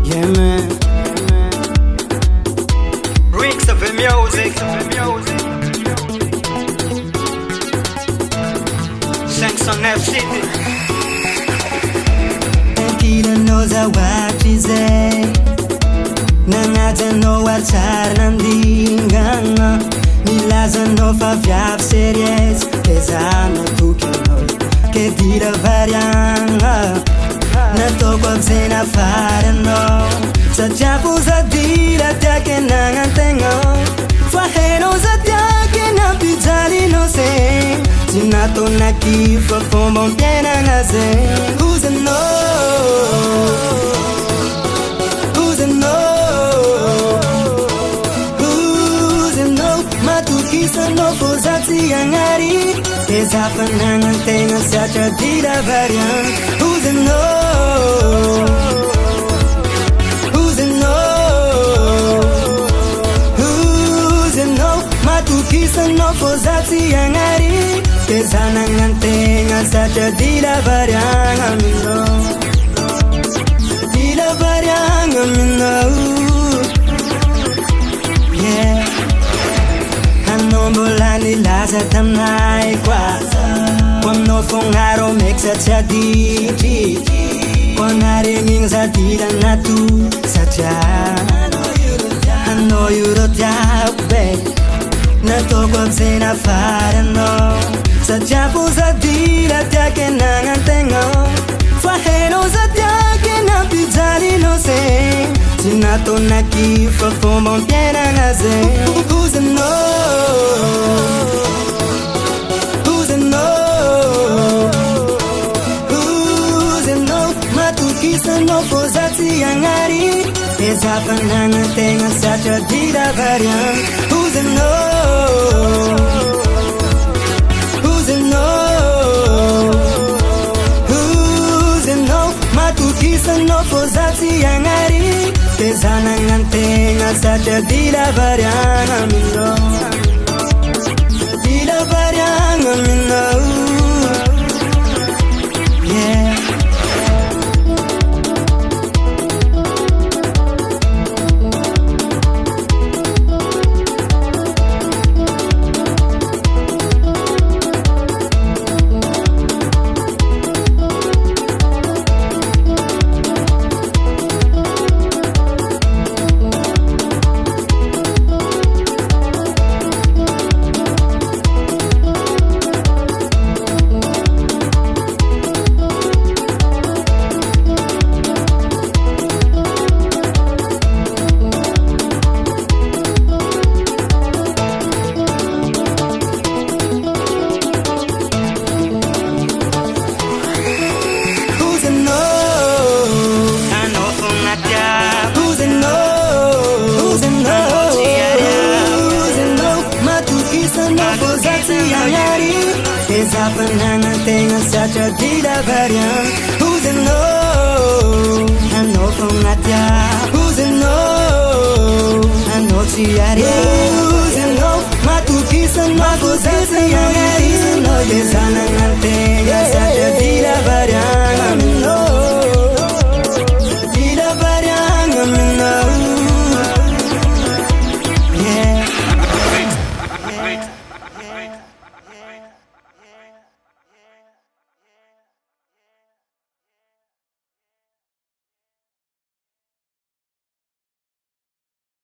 Yeah, man. Weeks of the music. Thanks on FCD. Kila noza wachize Nangaja no wachar nandinganga Milaza no faviav series Kezano tukino Ke dira varianga Na toko abzena farano Sa jabu za dira Tiake nangantengo Faheno za tiake na pizali no se Sinato na kifa Fombon piena ngaze Who's a no? Who's a no? Who's a no? Matukisa no posati angari Ezafanangan tenga sacha dira varian Who's a no? Who's a no? Who's a no? Matukisa no posati angari Ezafanangan tenga sacha dira varian Amino Dira varian Amino Yeah Hanombolani laza tamnai kwa Kwamno fongaro meksa chaditi Kwanare ngingza dira natu sacha Hano yuro tiabe Nato kwa mzena farano Sacha puza dira tiake nangantengo Faheno za tiake na pizali no se Sinato na kifa fombon piena ngaze Who's a no? Who's a no? Who's a no? Matukisa no posati angari Ezafananga tenga sacha dira varian Who's a no? Who's a no? Who's a no? Matukisa no posati angari Kezanangan tenga sacha dira varian Amino Dira varian Amino Yeah Ezafananga tenga sacha dira varian Who's a no? Hano fongatia Who's a no? Hano chiaria Who's a no? Matukisa no posasi angari No yesana